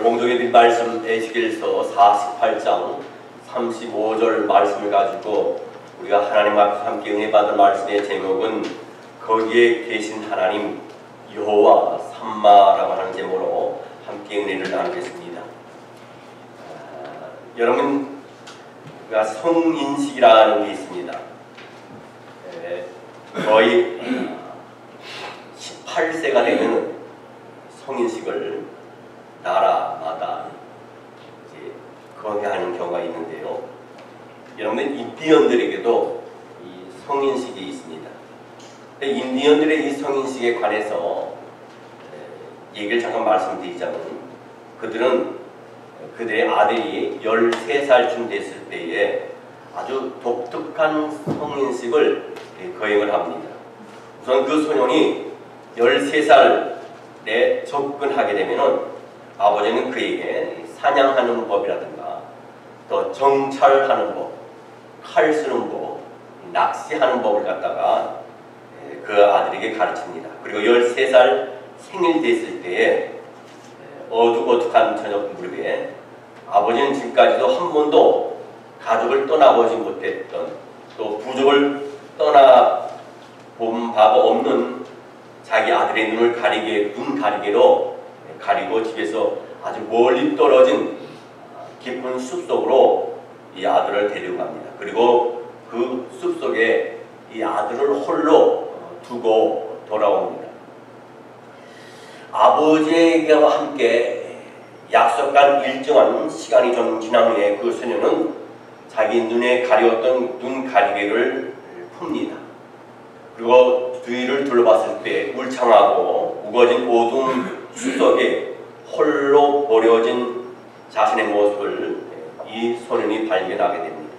오늘 봉독해드릴 말씀 에스겔서 48장 35절 말씀을 가지고 우리가 하나님 앞에서 함께 은혜 받은 말씀의 제목은 거기에 계신 하나님 여호와 삼마라고 하는 제목으로 함께 은혜를 나누겠습니다. 여러분, 우리가 성인식이라는 게 있습니다. 거의 18세가 되면 성인식을 나라마다 이제 거행하는 경우가 있는데요. 여러분, 인디언들에게도 이 성인식이 있습니다. 인디언들의 이 성인식에 관해서 얘기를 잠깐 말씀드리자면, 그들은 그들의 아들이 13살쯤 됐을 때에 아주 독특한 성인식을 거행을 합니다. 우선 그 소년이 13살에 접근하게 되면은 아버지는 그에게 사냥하는 법이라든가 또 정찰하는 법, 칼 쓰는 법, 낚시하는 법을 갖다가 그 아들에게 가르칩니다. 그리고 13살 생일 됐을 때에 어둑어둑한 저녁 무렵에 아버지는 지금까지도 한 번도 가족을 떠나보지 못했던, 또 부족을 떠나본 바가 없는 자기 아들의 눈을 가리개, 눈 가리개로 가리고 집에서 아주 멀리 떨어진 깊은 숲속으로 이 아들을 데려갑니다. 그리고 그 숲속에 이 아들을 홀로 두고 돌아옵니다. 아버지와 함께 약속한 일정한 시간이 좀 지난 후에 그 소년은 자기 눈에 가려웠던 눈 가리개를 풉니다. 그리고 주위를 둘러봤을 때 울창하고 우거진 어두운 숲속에 홀로 버려진 자신의 모습을 이 소년이 발견하게 됩니다.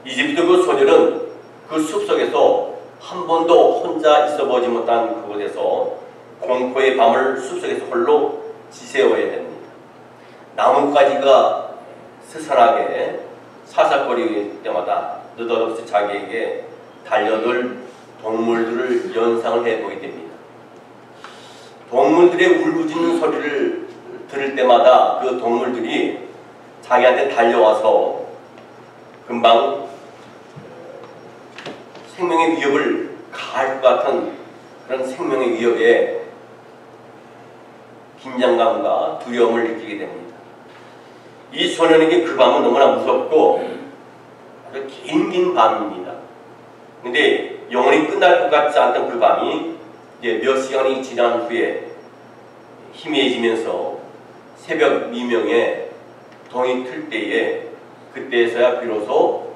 이집트 그 소년은 그 숲속에서 한 번도 혼자 있어보지 못한 그곳에서 공포의 밤을 숲속에서 홀로 지새워야 됩니다. 나뭇가지가 스산하게 사삭거릴 때마다 느닷없이 자기에게 달려들 동물들을 연상을 해보게 됩니다. 동물들의 울부짖는 소리를 들을 때마다 그 동물들이 자기한테 달려와서 금방 생명의 위협을 가할 것 같은 그런 생명의 위협에 긴장감과 두려움을 느끼게 됩니다. 이 소년에게 그 밤은 너무나 무섭고 아주 긴 밤입니다. 근데 영원히 끝날 것 같지 않던 그 밤이 이제 몇 시간이 지난 후에 희미해지면서 새벽 미명에 동이 틀 때에 그때서야 비로소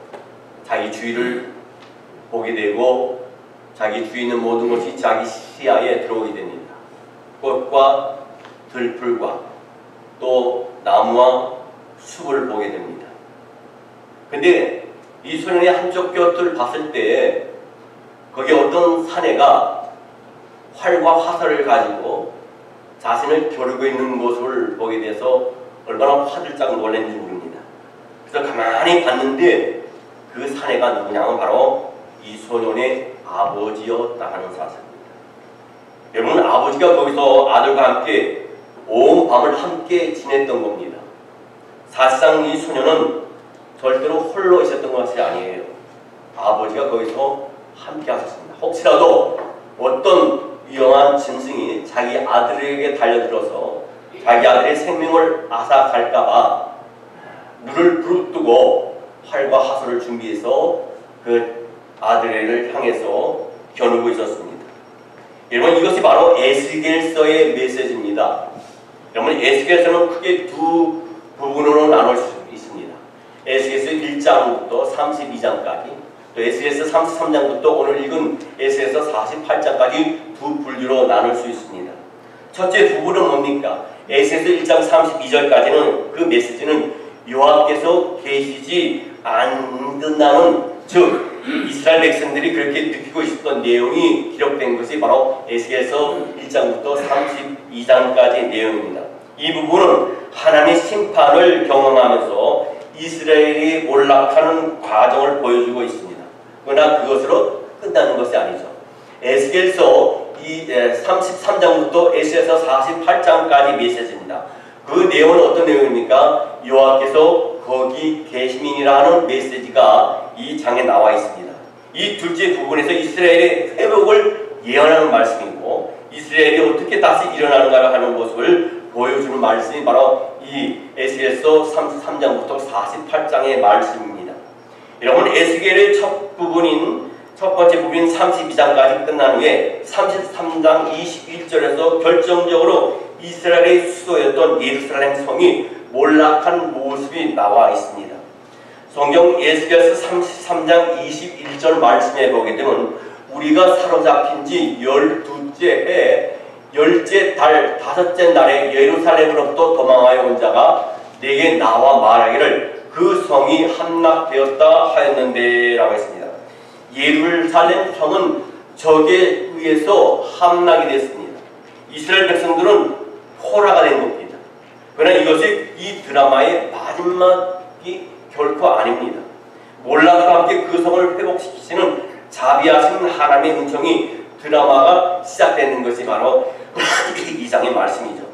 자기 주위를 보게 되고 자기 주위에 있는 모든 것이 자기 시야에 들어오게 됩니다. 꽃과 들풀과 또 나무와 숲을 보게 됩니다. 근데 이 소년의 한쪽 곁을 봤을 때 거기 어떤 사내가 활과 화살을 가지고 자신을 겨루고 있는 모습을 보게 돼서 얼마나 화들짝 놀랐는지 모릅니다. 그래서 가만히 봤는데 그 사내가 누구냐면 바로 이 소년의 아버지였다 하는 사실입니다. 여러분, 아버지가 거기서 아들과 함께 온 밤을 함께 지냈던 겁니다. 사실상 이 소년은 절대로 홀로 있었던 것이 아니에요. 아버지가 거기서 함께 하셨습니다. 혹시라도 어떤 위험한 짐승이 자기 아들에게 달려들어서 자기 아들의 생명을 앗아갈까봐 눈을 부릅뜨고 활과 화살을 준비해서 그 아들을 향해서 겨누고 있었습니다. 여러분, 이것이 바로 에스겔서의 메시지입니다. 여러분, 에스겔서는 크게 두 부분으로 나눌 수 있습니다. 에스겔서 1장부터 32장까지, 또 에스겔서 33장부터 오늘 읽은 에스겔서 48장까지 두 분류로 나눌 수 있습니다. 첫째 부분은 뭡니까? 에스겔서 1장 32절까지는 그 메시지는 여호와께서 계시지 않는다는, 즉 이스라엘 백성들이 그렇게 느끼고 있었던 내용이 기록된 것이 바로 에스겔서 1장부터 32장까지의 내용입니다. 이 부분은 하나님의 심판을 경험하면서 이스라엘이 몰락하는 과정을 보여주고 있습니다. 그러나 그것으로 끝나는 것이 아니죠. 에스겔서 33장부터 에스겔서 48장까지 메시지입니다. 그 내용은 어떤 내용입니까? 여호와께서 거기 계시민이라는 메시지가 이 장에 나와 있습니다. 이 둘째 부분에서 이스라엘의 회복을 예언하는 말씀이고 이스라엘이 어떻게 다시 일어나는가 하는 모습을 보여주는 말씀이 바로 이 에스겔서 33장부터 48장의 말씀입니다. 여러분, 에스겔의 첫 번째 부분인 32장까지 끝난 후에 33장 21절에서 결정적으로 이스라엘의 수도였던 예루살렘 성이 몰락한 모습이 나와 있습니다. 성경 에스겔서 33장 21절 말씀에 보게 되면 우리가 사로잡힌 지 12째 해 10째 달 5째 날에 예루살렘으로부터 도망하여 온 자가 내게 나와 말하기를 그 성이 함락되었다 하였는데 라고 했습니다. 예루살렘 성은 적에 의해서 함락이 됐습니다. 이스라엘 백성들은 포로가 된 겁니다. 그러나 이것이 이 드라마의 마지막이 결코 아닙니다. 몰락과 함께 그 성을 회복시키시는 자비하신 하나님의 은총이 드라마가 시작되는 것이 바로 이 장의 말씀이죠.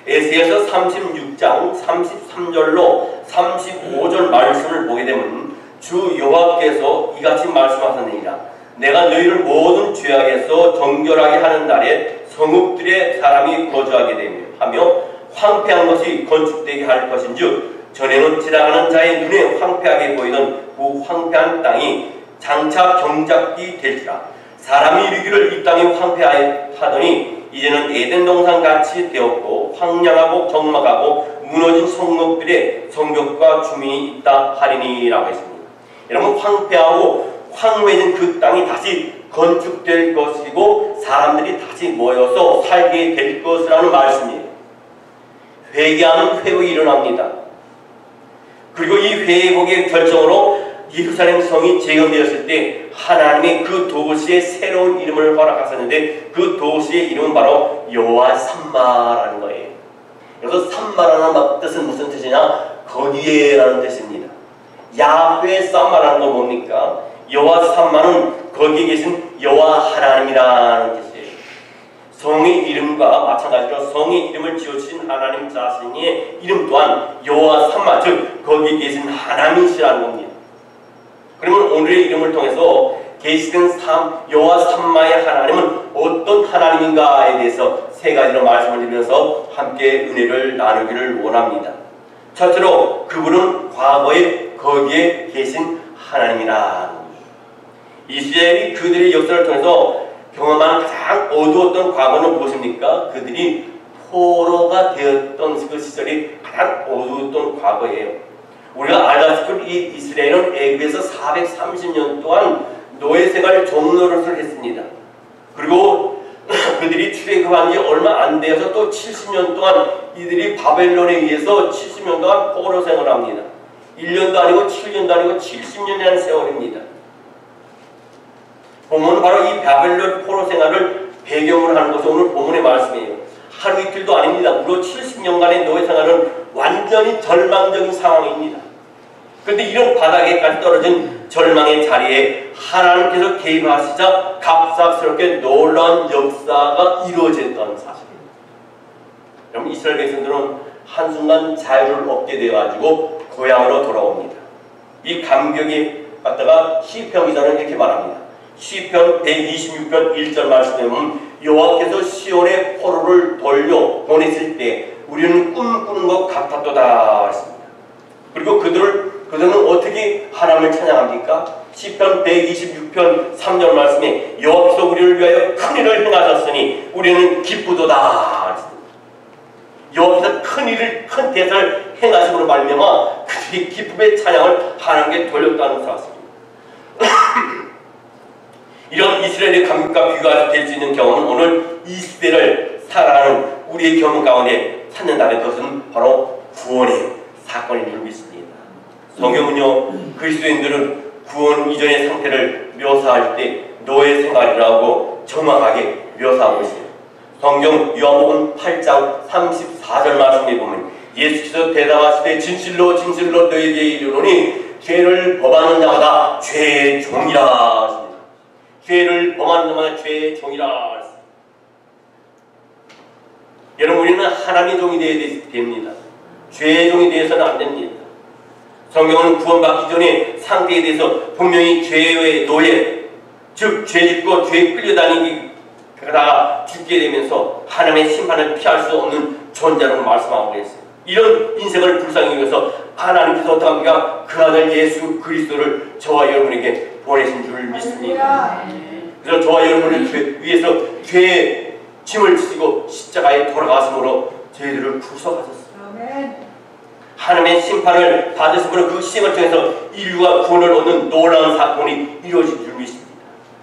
에스겔서 36장 33절로 35절 말씀을 보게 되면 주 여호와께서 이같이 말씀하셨느니라. 내가 너희를 모든 죄악에서 정결하게 하는 날에 성읍들의 사람이 거주하게 하며 황폐한 것이 건축되게 할 것인즉 전에는 지나가는 자의 눈에 황폐하게 보이던 그 황폐한 땅이 장차 경작이 될지라. 사람이 이르기를 이 땅이 황폐하더니 이제는 에덴 동산같이 되었고 황량하고 적막하고 무너진 성읍들의 성벽과 주민이 있다 하리니라고 했습니다. 여러분, 황폐하고 황무해진 그 땅이 다시 건축될 것이고 사람들이 다시 모여서 살게 될 것이라는 말씀이에요. 회개하는 회복이 일어납니다. 그리고 이 회복의 결정으로 예루살렘 성이 재건되었을 때 하나님이 그 도시에 새로운 이름을 허락하셨는데 그 도시의 이름은 바로 여호와 삼마라는 거예요. 그래서 삼마라는 뜻은 무슨 뜻이냐? 거기에라는 뜻입니다. 야훼 삼마라는 건 뭡니까? 여호와 삼마는 거기에 계신 여호와 하나님이라는 뜻이에요. 성의 이름과 마찬가지로 성의 이름을 지어주신 하나님 자신의 이름 또한 여호와 삼마, 즉 거기에 계신 하나님이시라는 겁니다. 그러면 오늘의 이름을 통해서 계시된 여호와 삼마의 하나님은 어떤 하나님인가에 대해서 세 가지로 말씀을 드리면서 함께 은혜를 나누기를 원합니다. 첫째로 그분은 과거에 거기에 계신 하나님이라. 이스라엘이 그들의 역사를 통해서 경험한 가장 어두웠던 과거는 무엇입니까? 그들이 포로가 되었던 그 시절이 가장 어두웠던 과거예요. 우리가 알다시피 이 이스라엘은 애굽에서 430년 동안 노예 생활 종노릇을 했습니다. 그리고 그들이 출애굽한 지 얼마 안 되어서 또 70년 동안 이들이 바벨론에 의해서 70년 동안 포로 생활을 합니다. 1년도 아니고 7년도 아니고 70년이라는 세월입니다. 본문은 바로 이 바벨론 포로 생활을 배경으로 하는 것이 오늘 본문의 말씀이에요. 하루 이틀도 아닙니다. 무려 70년간의 노예 생활은 완전히 절망적인 상황입니다. 그런데 이런 바닥에까지 떨어진 절망의 자리에 하나님께서 개입하시자 갑작스럽게 놀라운 역사가 이루어졌던 사실입니다. 여러분, 이스라엘 백성들은 한순간 자유를 얻게 되어가지고 고향으로 돌아옵니다. 이 감격이 갖다가 시편 기자는 이렇게 말합니다. 시편 126편 1절 말씀에 보면 여호와께서 시온의 포로를 돌려 보냈을 때 우리는 꿈꾸는 것 같았도다 했습니다. 그리고 그들은 어떻게 하나님을 찬양합니까? 시편 126편 3절 말씀에 여호와께서 우리를 위하여 큰 일을 행하셨으니 우리는 기쁘도다 했습니다. 여호와께서 큰 대사를 행하심으로 말미암아 그들이 기쁨의 찬양을 하나님께 돌렸다는 사실입니다. 이런 이스라엘의 감격과 비교가 될 수 있는 경험은 오늘 이 시대를 살아가는 우리의 경험 가운데 찾는다는 것은 바로 구원의 사건인 줄 믿습니다. 성경은요, 그리스도인들은 구원 이전의 상태를 묘사할 때 노예 생활이라고 정확하게 묘사하고 있어요. 성경 요한복음 8장 34절 말씀에 보면 예수께서 대답하시되 진실로 진실로 너희에게 이르노니 죄를 범하는 자마다 죄의 종이라. 죄를 범하는 자마다 죄의 종이라. 여러분, 우리는 하나님의 종이 되어야 됩니다. 죄종이 되어서는 안 됩니다. 성경은 구원받기 전에 상태에 대해서 분명히 죄의 노예, 즉 죄짓고 죄에 끌려다니기 그러다가 죽게 되면서 하나님의 심판을 피할 수 없는 존재라고 말씀하고 있어요. 이런 인생을 불쌍히 여겨서 하나님께서 어떠합니까? 그 아들 예수 그리스도를 저와 여러분에게 보내신 줄 믿습니다. 그래서 저와 여러분을 위해서 죄의 짐을 지시고 십자가에 돌아가심으로 저희들을 구속하셨습니다. 하나님의 심판을 받으심으로 그 시험을 통해서 인류가 구원을 얻는 놀라운 사건이 이루어진 줄 믿습니다.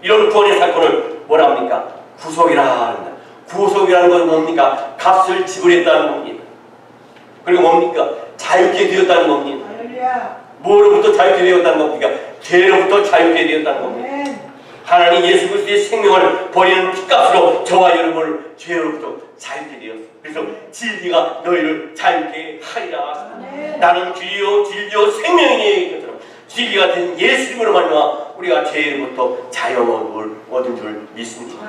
이런 구원의 사건을 뭐라 합니까? 구속이라 합니다. 구속이라는 건 뭡니까? 값을 지불했다는 겁니다. 그리고 뭡니까? 자유케 되었다는 겁니다. 뭐로부터 자유케 되었다는 겁니까? 죄로부터 자유케 되었다는 겁니다. 하나님 예수 그리스도의 생명을 버리는 피값으로 저와 여러분을 죄로부터 자유케 되었습니다. 그래서 진리가 너희를 자유케 하리라 하십니다. 나는 길이요 진리요 생명이니 것처럼 진리가 된 예수님으로 말미암아 우리가 죄로부터 자유를 얻은 줄 믿습니다.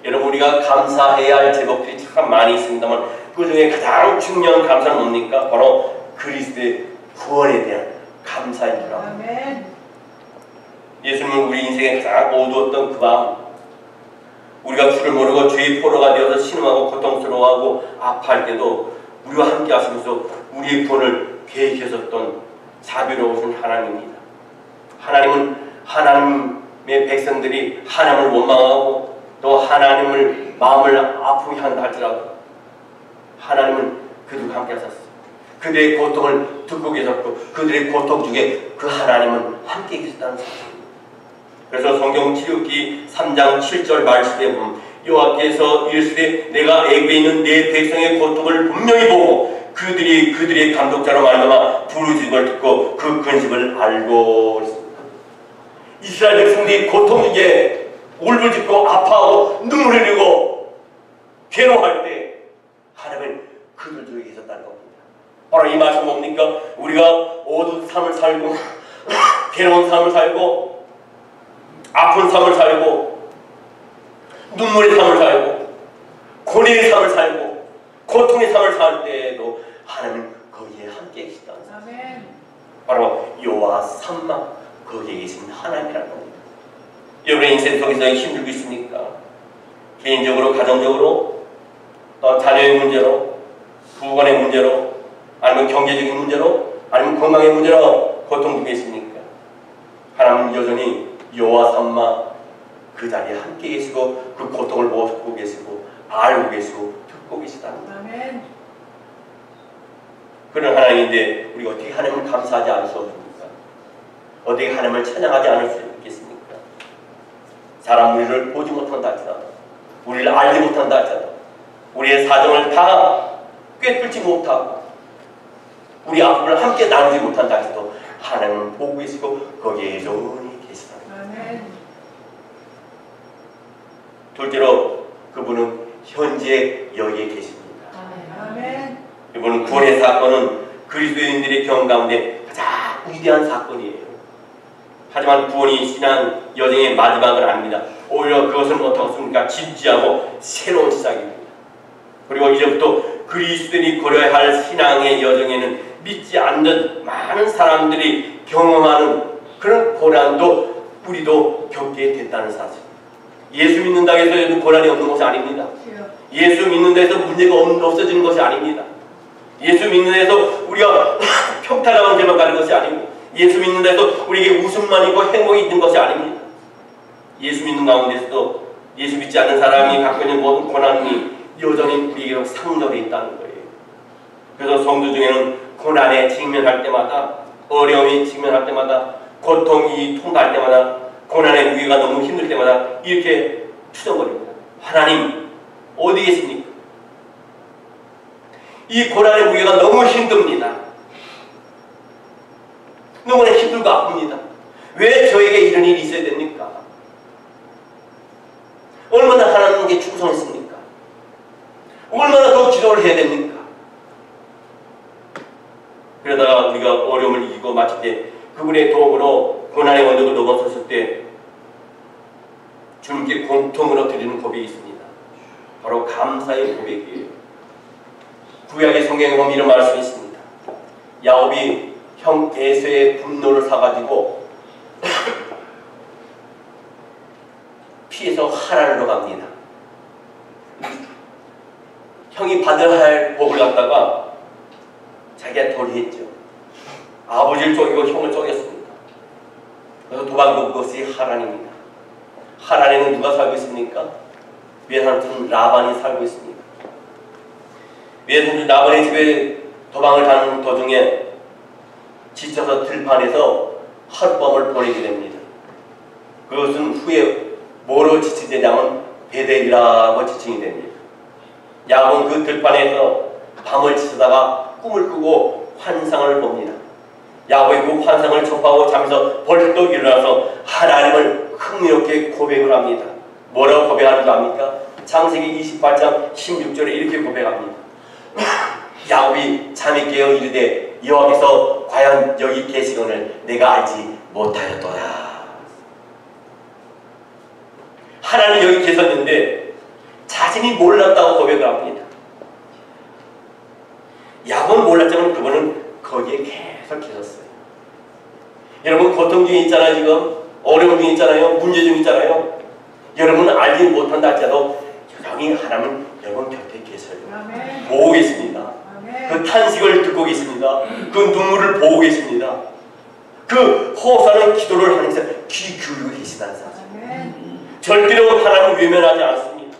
여러분, 우리가 감사해야 할 제목들이 참 많이 있습니다만 그 중에 가장 중요한 감사는 뭡니까? 바로 그리스도의 구원에 대한 감사인 줄 압니다. 예수님은 우리 인생에 가장 어두웠던 그 밤, 우리가 주를 모르고 죄의 포로가 되어서 신음하고 고통스러워하고 아파할 때도 우리와 함께 하시면서 우리의 구원을 계획하셨던 자비로우신 하나님입니다. 하나님은 하나님의 백성들이 하나님을 원망하고 또 하나님을 마음을 아프게 한다 할지라도 하나님은 그들과 함께 하셨어요. 그들의 고통을 듣고 계셨고 그들의 고통 중에 그 하나님은 함께 계셨다는 사실입니다. 그래서 성경 출애굽기 3장 7절 말씀에 보면 여호와께서 이르시되 내가 애굽에 있는 내 백성의 고통을 분명히 보고 그들의 감독자로 말미암아 부르짖음을 듣고 그 근심을 알고 있습니다. 이스라엘 백성들이 고통 중에 울부짖고 아파하고 눈물을 흘리고 괴로워할 때 하나님은 그들 중에 계셨다는 겁니다. 바로 이 말씀 뭡니까? 우리가 어두운 삶을 살고 괴로운 삶을 살고 아픈 삶을 살고 눈물의 삶을 살고 고뇌의 삶을 살고 고통의 삶을 살 때에도 하나님은 거기에 함께 계시다는 사실. 바로 여호와 삼마 거기에 계신 하나님이라는 겁니다. 여러분의 인생 속에서 힘들고 있습니까? 개인적으로, 가정적으로, 자녀의 문제로, 부부간의 문제로, 아니면 경제적인 문제로, 아니면 건강의 문제로 고통 중에 있습니까? 하나님은 여전히 여호와 삼마 그 자리에 함께 계시고 그 고통을 보고 계시고 알고 계시고 듣고 계시다는 거예요. 그런 하나님인데 우리가 어떻게 하나님을 감사하지 않을 수 없습니까? 어떻게 하나님을 찬양하지 않을 수 있겠습니까? 사람 우리를 보지 못한다 할지라도 우리를 알지 못한다 할지라도 우리의 사정을 다 꿰뚫지 못하고 우리 아픔을 함께 나누지 못한다 할지라도 하나님은 보고 계시고 거기에 여전히 계시다. 둘째로 그분은 현재 여기에 계십니다. 이분은 구원의 사건은 그리스도인들의 경험 가운데 가장 위대한 사건이에요. 하지만 구원이 신앙 여정의 마지막은 아닙니다. 오히려 그것은 어떻습니까? 진지하고 새로운 시작입니다. 그리고 이제부터 그리스도인이 걸어야 할 신앙의 여정에는 믿지 않는 많은 사람들이 경험하는 그런 고난도 우리도 겪게 됐다는 사실. 예수 믿는다고 해서 고난이 없는 것이 아닙니다. 예수 믿는다 해서 문제가 없어지는 것이 아닙니다. 예수 믿는다 해서 우리가 평탄한 데만 가는 것이 아니고 예수 믿는다 해서 우리에게 웃음만 있고 행복이 있는 것이 아닙니다. 예수 믿는 가운데서도 예수 믿지 않는 사람이 갖고 있는 모든 고난이 여전히 우리에게 상존해 있다는 거예요. 그래서 성도 중에는 고난에 직면할 때마다 어려움이 직면할 때마다 고통이 통과할 때마다 고난의 무게가 너무 힘들 때마다 이렇게 투정거립니다. 하나님 어디 계십니까? 이 고난의 무게가 너무 힘듭니다. 너무나 힘들고 아픕니다. 왜 저에게 이런 일이 있어야 됩니까? 얼마나 하나님께 충성했습니까? 얼마나 더 기도를 해야 됩니까? 그러다가 우리가 어려움을 이기고 마칠 때 그분의 도움으로 고난의 언덕을 넘어섰을 때 주님께 공통으로 드리는 고백이 있습니다. 바로 감사의 고백이에요. 구약의 성경에 보면 이런 말씀이 있습니다. 야곱이 형 에서의 분노를 사가지고 피해서 하란으로 갑니다. 형이 받아야 할 복을 갖다가 자기가 도리했죠. 아버지를 쪼개고 형을 쪼갰습니다. 그래서 도망간 것이 하란입니다. 하란에는 누가 살고 있습니까? 외삼촌 라반이 살고 있습니다. 외삼촌 라반의 집에 도망을 가는 도중에 지쳐서 들판에서 하룻밤을 보내게 됩니다. 그것은 후에 뭐로 지칭되냐면 베델이라고 지칭이 됩니다. 야곱은 그 들판에서 밤을 지새다가 꿈을 꾸고 환상을 봅니다. 야곱의 그 환상을 접하고 잠에서 벌떡 일어나서 하나님을 흥미롭게 고백을 합니다. 뭐라고 고백하는 줄 압니까? 창세기 28장 16절에 이렇게 고백합니다. 야곱이 잠이 깨어 이르되 여호와께서 과연 여기 계시거늘 내가 알지 못하였도다. 하나님 여기 계셨는데 자신이 몰랐다고 고백을 합니다. 야곱은 몰랐지만 그분은 거기에 계속 계셨어요. 여러분 고통 중에 있잖아요. 지금 어려움 중에 있잖아요. 문제 중에 있잖아요. 여러분은 알지 못한다 할지라도 여전히 하나님은 여러분 곁에 계셔요. 아멘. 보고 계십니다. 아멘. 그 탄식을 듣고 계십니다. 그 눈물을 보고 계십니다. 그 호소하는 기도를 하면서 귀 기울이고 계시다는 사실. 절대로 하나님은 외면하지 않습니다.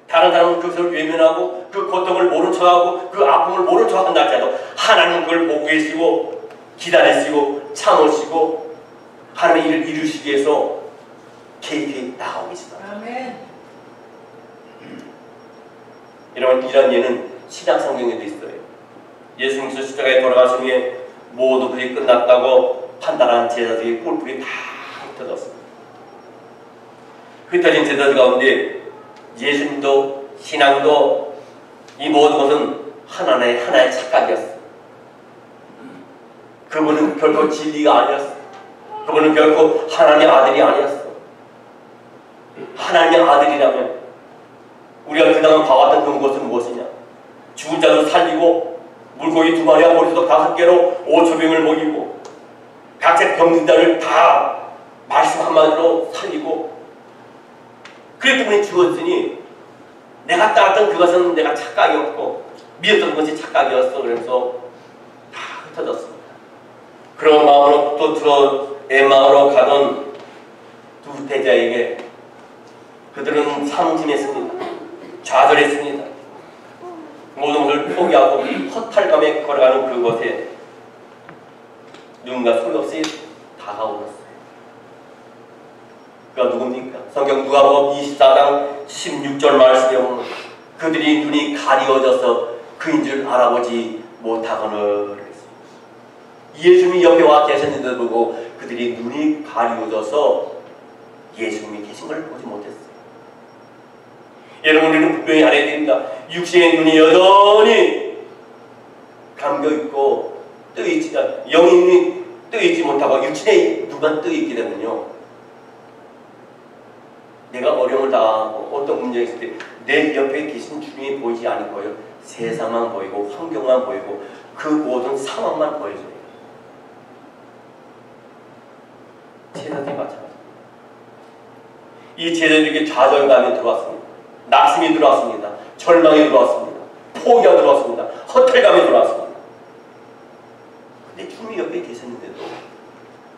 다른 사람은 그것을 외면하고 그 고통을 모른 척하고 그 아픔을 모른 척한다 할지라도 하나님은 그걸 보고 계시고 기다리시고 참으시고 하나님의 일을 이루시기 위해서 개입해 나가고 계시다. 아멘. 여러분 이런 예는 신약 성경에도 있어요. 예수님께서 십자가에 돌아가신 후에 모두 그게 끝났다고 판단한 제자들이 뿔뿔이 다 흩어졌습니다. 흩어진 제자들 가운데 예수님도 신앙도 이 모든 것은 하나의 착각이었어요. 그분은 결코 진리가 아니었어요. 그분은 결코 하나님의 아들이 아니었어요. 하나님의 아들이라면 우리가 그동안 봐왔던 그런 것은 무엇이냐? 죽은 자도 살리고 물고기 2마리와 보리떡 5개로 5,000명을 먹이고 각자 병든 자를 다 말씀 한마디로 살리고 그랬기 때문에 죽었으니 내가 따랐던 그것은 내가 착각이었고 믿었던 것이 착각이었어. 그래서 다 흩어졌습니다. 그런 마음으로 또 들어 엠마오로 가던 두 대자에게 그들은 상심했습니다. 좌절했습니다. 모든 것을 포기하고 허탈감에 걸어가는 그곳에 누군가 소리없이 다가오셨어요. 그가 누굽니까? 성경 누가복음 24장 16절 말씀에 보면 그들이 눈이 가리워져서 그인 줄 알아보지 못하거늘 그랬습니다. 예수님이 옆에 와 계셨는데도 불구하고 그들이 눈이 가리워져서 예수님이 계신 걸 보지 못했어요. 여러분 우리는 분명히 알아야 됩니다. 육신의 눈이 여전히 감겨있고 뜨있지 영의 눈이 뜨있지 못하고 육신의 눈만 뜨있게 되면요 내가 어려움을 당하고 어떤 문제가 있을 때 내 옆에 계신 주님이 보이지 않을 거예요. 세상만 보이고 환경만 보이고 그 모든 상황만 보여줘요. 제자들이 마찬가지입니다. 이 제자들에게 좌절감이 들어왔습니다. 낙심이 들어왔습니다. 절망이 들어왔습니다. 포기가 들어왔습니다. 허탈감이 들어왔습니다. 근데 주님이 옆에 계셨는데도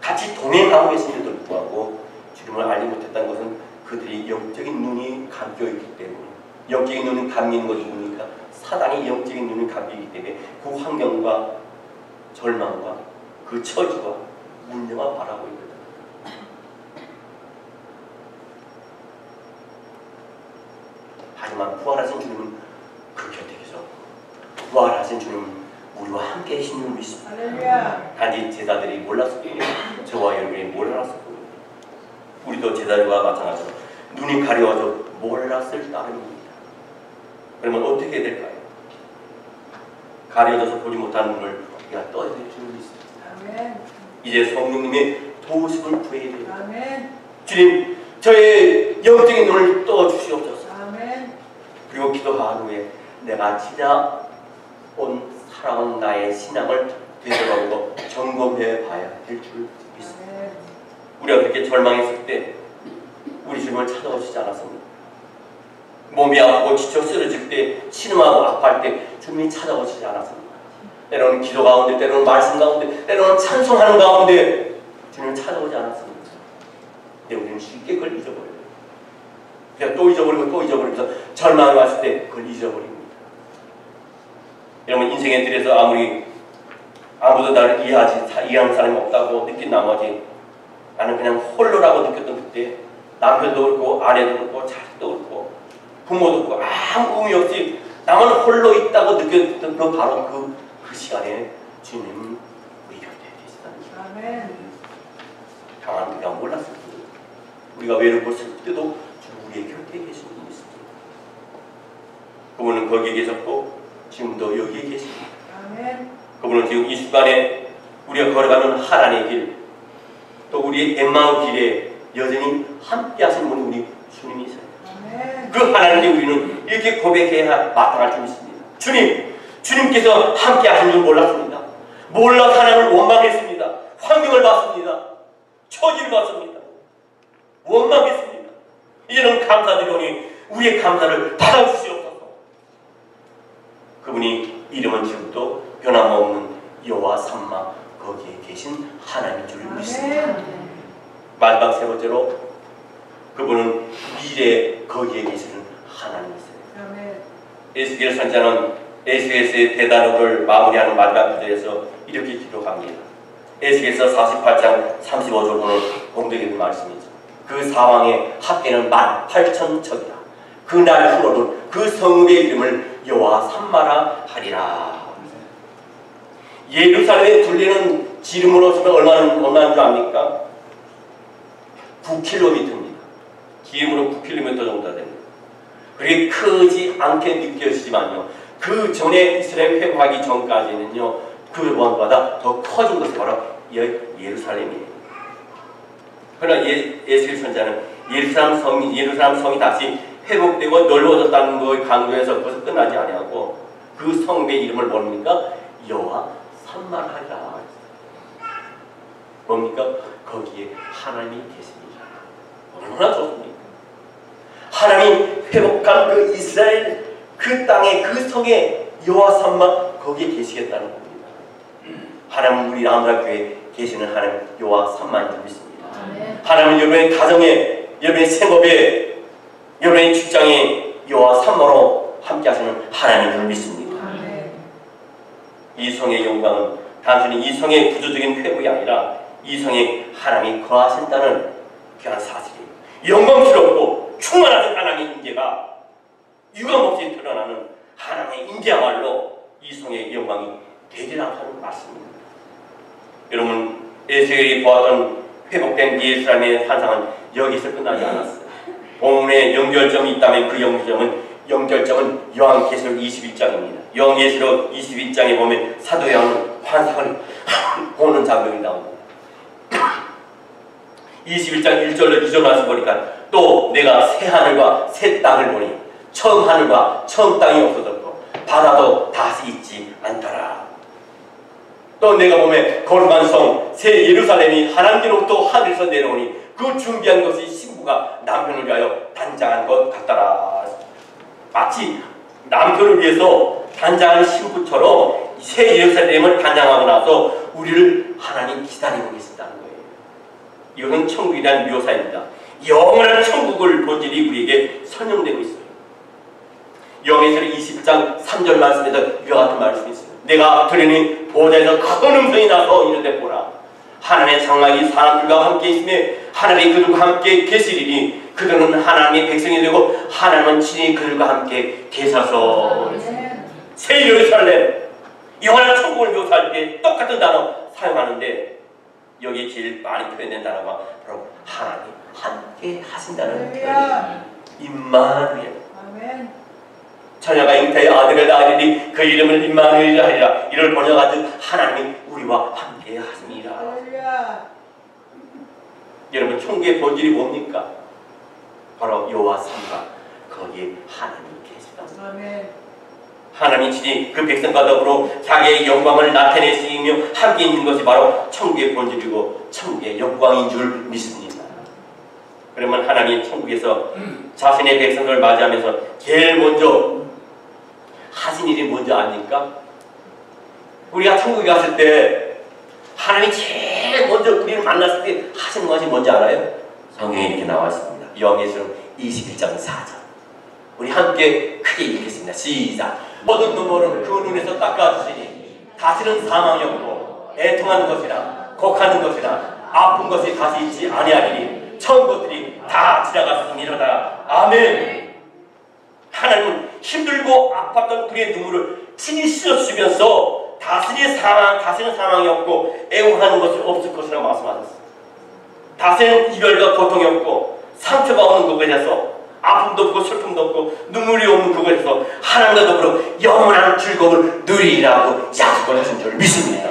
같이 동행하고 계신데도 불구하고 주님을 알지 못했다는 것은 그들이 영적인 눈이 감겨있기 때문에 영적인 눈이 감기는 것이 뭡니까? 사단이 영적인 눈이 감기기 때문에 그 환경과 절망과 그 처지와 문제만 바라고 있거든. 하지만 부활하신 주님은 그 곁에 계셔. 부활하신 주님은 우리와 함께 계신 줄 믿습니다. 단지 제자들이 몰랐을 뿐이에요. 저와 여러분이 몰랐을 뿐이에요. 우리도 제자들과 마찬가지로 눈이 가려워져 몰랐을 따름입니다. 그러면 어떻게 될까요? 가려져서 보지 못하는 눈을 우리가 떠야 될 줄 믿습니다. 이제 성령님의 도우심을 구해야 됩니다. 주님, 저의 영적인 눈을 떠주시옵소서. 그리고 기도한 후에 내가 살아온 나의 신앙을 되돌아보고 점검해 봐야 될 줄 믿습니다. 우리가 그렇게 절망했을 때 우리 주님을 찾아오시지 않았습니까? 몸이 아프고 지쳐 쓰러질 때, 신음하고 아파할 때 주님이 찾아오시지 않았습니까? 때로는 기도 가운데, 때로는 말씀 가운데, 때로는 찬송하는 가운데 주님을 찾아오지 않았습니까? 근데 우리는 쉽게 그걸 잊어버려요. 그냥 또 잊어버리고 또 잊어버리면서 절망이 왔을 때 그걸 잊어버립니다. 여러분, 인생의 들에서 아무리 아무도 나를 이해하는 사람이 없다고 느낀 나머지 나는 그냥 홀로라고 느꼈던 그때, 남편도 그렇고 아내도 그렇고 자식도 그렇고 부모도 그렇고 아무 의미 없이 나만 홀로 있다고 느꼈던 바로 그 시간에 주님 우리 곁에 계시다는 거예요. 당한 우리가 몰랐을 때, 우리가 외롭고 슬플 때도 우리의 곁에 계신 분이 있습니다. 그분은 거기에 계셨고 지금도 여기에 계십니다. 그분은 지금 이 순간에 우리가 걸어가는 하나님의 길, 또 우리의 엠마오 길에 여전히 함께 하시는 분이 우리 주님이세요. 그 하나님께 우리는 이렇게 고백해야 마땅할 줄 믿습니다. 주님께서 함께 하신 줄 몰랐습니다. 몰라 하나님을 원망했습니다. 환경을 봤습니다. 처지를 봤습니다. 원망했습니다. 이제는 감사드리오니 우리의 감사를 받아주시옵소서. 그분이 이름은 지금도 변함없는 여호와 삼마 거기에 계신 하나님인 줄 믿습니다. 마지막 세 번째로 그분은 미래에 거기에 계시는 하나님이세요. 에스겔 선자는 에스겔서의 대단어를 마무리하는 마지막 구절에서 이렇게 기록합니다. 에스겔서 48장 35절 보는 공덕의 말씀이죠. 그 사왕의 합계는 18,000척이라. 그날 후로는 그 성읍의 이름을 여호와 삼마라 하리라. 예루살렘에 둘레는 지름으로 치면 얼마인 줄 압니까? 9km입니다. 기름으로 9km 정도 됩니다. 그게 크지 않게 느껴지지만요, 그 전에 이스라엘 회복하기 전까지는요, 그번보다 더 커진 것이 바로 예루살렘이에요. 그러나 에스겔 선자는 예루살렘 성이 다시 회복되고 넓어졌다는 것을 강조해서 그것을 끝나지 아니하고 그 성의 이름을 뭡니까? 여호와 삼마하리라. 뭡니까? 거기에 하나님이 계십니다. 얼마나 좋습니까? 하나님이 회복한 그 이스라엘 그 땅에 그 성에 여호와 삼마 거기에 계시겠다는 겁니다. 하나님 우리 아무라교회에 계시는 하나님 여호와 삼마인 줄 믿습니다. 하나님은 여러분의 가정에, 여러분의 생업에, 여러분의 직장에 여호와 삼마로 함께 하시는 하나님인 줄 믿습니다. 이 성의 영광은 단순히 이 성의 구조적인 회복이 아니라 이 성에 하나님이 거하신다는 귀한 사실이에요. 영광스럽고 충만하신 하나님의 임재가 유감없이 드러나는 하나님의 임재야말로 이 성의 영광이 되리라 하는 말씀입니다. 여러분, 에스겔이 보았던 회복된 예루살렘의 환상은 여기서 끝나지 않았어요. 본문에 연결점이 있다면 그 연결점은 요한계시록 21장입니다. 요한계시록 21장에 보면 사도 요한은 환상을 보는 장면이 나옵니다. 21장 1절로 2절 말씀 보니까 또 내가 새 하늘과 새 땅을 보니 처음 하늘과 처음 땅이 없어졌고 바다도 다시 있지 않더라. 또 내가 보면 거룩한 성 새 예루살렘이 하나님께로부터 하늘에서 내려오니 그 준비한 것이 신부가 남편을 위하여 단장한 것 같더라. 마치 남편을 위해서 단장한 신부처럼 새 예루살렘을 단장하고 나서 우리를 하나님 기다리고 계신다는 거예요. 이것은 천국에 대한 묘사입니다. 영원한 천국을 본질이 우리에게 설명되고 있어요. 요한계시록 20장 3절 말씀에서 이와 같은 말씀이 있어요. 내가 들으니 보좌에서 큰 음성이 나서 이르되 보라, 하나님의 장막이 사람들과 함께 있으며 하나님이 그들과 함께 계시리니 그들은 하나님의 백성이 되고 하나님은 친히 그들과 함께 계셔서. 새 예루살렘, 영원한 천국을 묘사할 때 똑같은 단어 사용하는데 여기에 제일 많이 표현된 단어가 바로 하나님 함께 하신다는 표현입니다. 임마누엘. 처녀가 잉태의 아들을 낳으리니 그 이름을 임마누엘이라 하리라. 이를 번역하듯 하나님이 우리와 함께 하십니다. 여러분, 천국의 본질이 뭡니까? 바로 여호와 삼가 거기에 하나님이 계시다. 하나님 친히 그 백성과 더불어 자기의 영광을 나타내시며 함께 있는 것이 바로 천국의 본질이고 천국의 영광인 줄 믿습니다. 그러면 하나님 천국에서 자신의 백성을 맞이하면서 제일 먼저 하신 일이 뭔지 아닙니까? 우리가 천국에 갔을 때 하나님이 제일 먼저 우리를 만났을 때 하시는 것이 뭔지 알아요? 성경에 이렇게 나와 있습니다. 요한계시록 21장 4절. 우리 함께 크게 읽겠습니다. 시작. 모든 눈물은 그 눈에서 닦아주시니 다시는 사망이 없고 애통하는 것이나 곡하는 것이나 아픈 것이 다시 있지 아니하리니 처음 것들이 다 지나갔으니로다. 아멘. 하나님은 힘들고 아팠던 그의 눈물을 친히 씻어주면서 다시는 사망이 없고 애통하는 것이 없을 것이라고 말씀하셨어요. 다시는 이별과 고통이 없고 상처가 없는 그곳에서 아픔도 없고 슬픔도 없고 눈물이 없는 그곳에서 하나님과 더불어 영원한 즐거움을 누리라고 약속을 준 줄 믿습니다.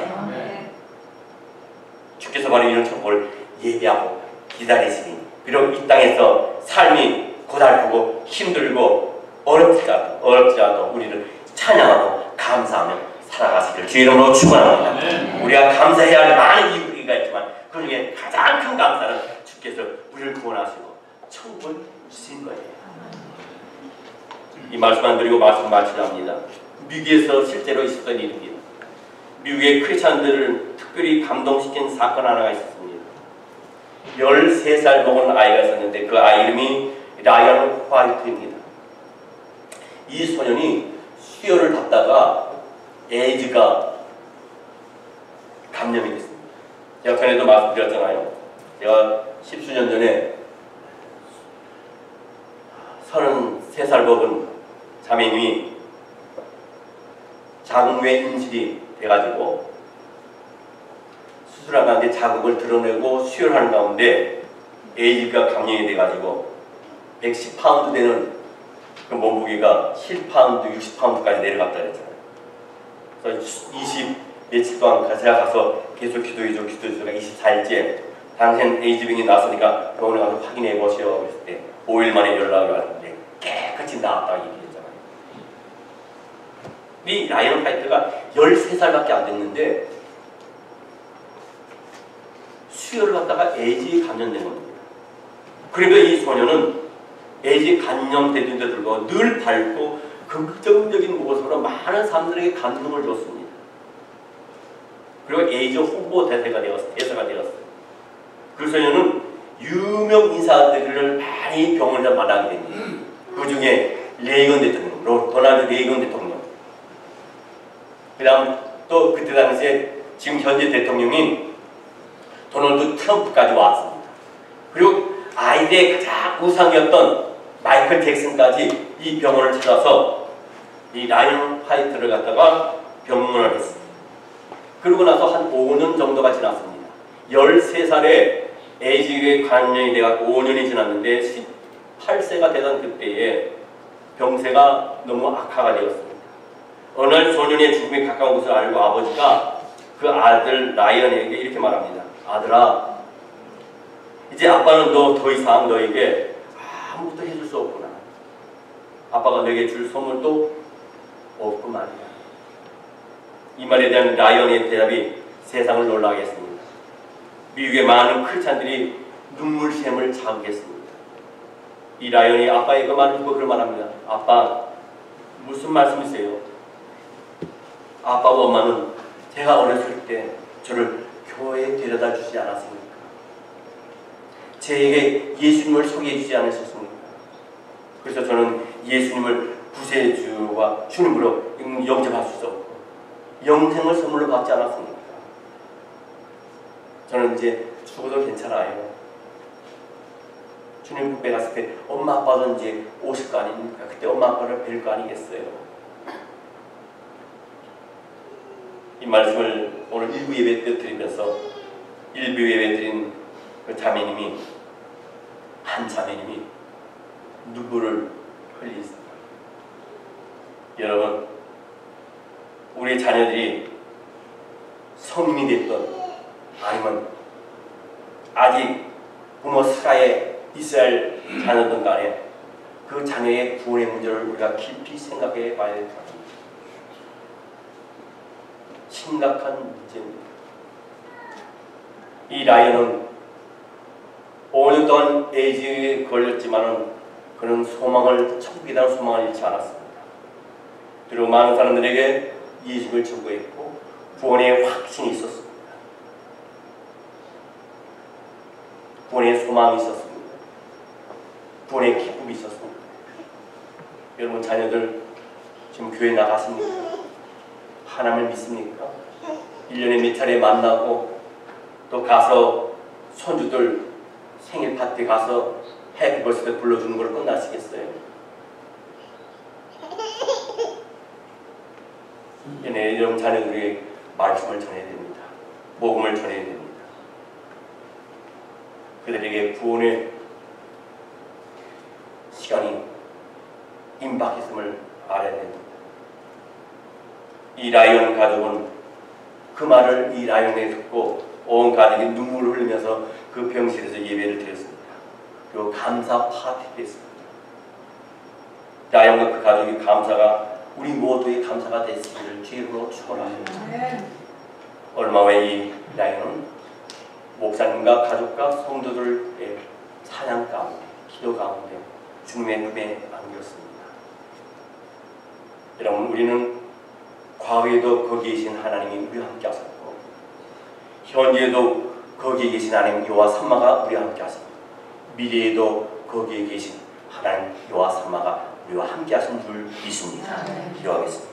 주께서 바로 이런 천국을 예배하고 기다리시니 비록 이 땅에서 삶이 고달프고 힘들고 어렵지라도 우리를 찬양하고 감사하며 살아가시기를 주 이름으로 축원합니다. 우리가 감사해야 할 많은 이유가 있지만 그 중에 가장 큰 감사는 주께서 우리를 구원하시고 천국을 주신 거예요. 이 말씀 안 드리고 말씀 마치랍니다. 미국에서 실제로 있었던 일입니다. 미국의 크리스찬들을 특별히 감동시킨 사건 하나가 있었습니다. 13살 먹은 아이가 있었는데 그 아이 이름이 라이언 화이트입니다. 이 소년이 수혈을 받다가 에이즈가 감염이 됐습니다. 제가 전에도 말씀드렸잖아요. 제가 10수년 전에 33살 먹은 자매님이 자궁외 임실이 돼가지고 수술한 가운데 자궁을 드러내고 수혈하는 가운데 에이즈가 감염이 돼가지고 110파운드 되는 그 몸무게가 7파운드, 60파운드까지 내려갔다 그랬잖아요. 그래서 20 며칠 동안 제가 가서 계속 기도해줘 24일째 당신 에이즈병이 나왔으니까 병원에 가서 확인해 보시오 그랬을 때 5일 만에 연락이 왔는데 깨끗이 나왔다고 얘기했잖아요. 이 라이언 화이트가 13살밖에 안 됐는데 수혈을 갖다가 에이즈에 감염된 겁니다. 그러니까 이 소녀는 에이즈 감염되는데 불구하고 늘 밝고 긍정적인 모습으로 많은 사람들에게 감동을 줬습니다. 그리고 에이즈 홍보 대사가 되었어요. 그 소녀는 유명 인사들을 많이 병원에서 만나게 됩니다. 그 중에 레이건 대통령, 도널드 레이건 대통령. 그 다음 또 그때 당시에 지금 현재 대통령인 도널드 트럼프까지 왔습니다. 그리고 아이들의 가장 우상이었던 마이클 잭슨까지 이 병원을 찾아서 이 라이언 화이트를 갖다가 병문을 했습니다. 그러고 나서 한 5년 정도가 지났습니다. 13살에 에이즈에 감염이 돼갖고 5년이 지났는데 18세가 되던 그때에 병세가 너무 악화가 되었습니다. 어느 날 소년의 죽음에 가까운 것을 알고 아버지가 그 아들 라이언에게 이렇게 말합니다. 아들아, 이제 아빠는 너 더 이상 너에게 아무것도 해줄 수 없구나. 아빠가 너에게 줄 선물도 없고 말이야. 이 말에 대한 라이언의 대답이 세상을 놀라게 했습니다. 미국의 많은 크리스찬들이 눈물샘을 자극했습니다. 이 라이언이 아빠에게 그 말을 듣고 그런 말합니다. 아빠, 무슨 말씀이세요? 아빠와 엄마는 제가 어렸을 때 저를 교회에 데려다 주지 않았습니까? 제게 예수님을 소개해 주지 않으셨습니까? 그래서 저는 예수님을 구세주와 주님으로 영접할 수 없고 영생을 선물로 받지 않았습니까? 저는 이제 죽어도 괜찮아요. 주님 굽에 갔을 때 엄마 아빠도 이제 오실 거 아닙니까? 그때 엄마 아빠를 뵐 거 아니겠어요? 이 말씀을 오늘 일부 예배 때 드리면서 일부 예배 드린 그 자매님이 한 자매님이 눈물을 흘리셨습니다. 여러분, 우리 자녀들이 성인이 됐던 아니면 아직 부모 사가에 있어야 할 자녀든 간에 그 자녀의 구원의 문제를 우리가 깊이 생각해 봐야 될 것 같습니다. 심각한 문제입니다. 이 라이언은 5년 동안 에이즈에 걸렸지만은 그는 천국이라는 소망을 잃지 않았습니다. 그리고 많은 사람들에게 예식을 전거했고 구원의 확신이 있었습니다. 구원의 소망이 있었습니다. 구원의 기쁨이 있었습니다. 여러분 자녀들 지금 교회 나갔습니까? 하나님을 믿습니까? 1년에 몇 차례 만나고 또 가서 손주들 생일 파티 가서 해피 버스데이 불러주는 걸 끝나시겠어요? 이런 자녀들에게 말씀을 전해야 됩니다. 복음을 전해야 됩니다. 그들에게 구원의 시간이 임박했음을 알아야 됩니다. 이 라이언 가족은 그 말을 이 라이언에 듣고 온 가족이 눈물을 흘리면서 그 병실에서 예배를 드렸습니다. 그리고 감사 파티를 했습니다. 라이언과 그 가족의 감사가 우리 모두의 감사가 됐음을 주님으로 축원합니다. 얼마 후에 이 라이언은 목사님과 가족과 성도들의 찬양 가운데, 기도 가운데 주님의 눈에 안겼습니다. 여러분, 우리는 과거에도 거기에 계신 하나님이 우리와 함께 하셨고 현재에도 거기에 계신 하나님 여호와 삼마가 우리와 함께 하십니다. 미래에도 거기에 계신 하나님 여호와 삼마가 우리와 함께 하신 줄 믿습니다. 기도하겠습니다.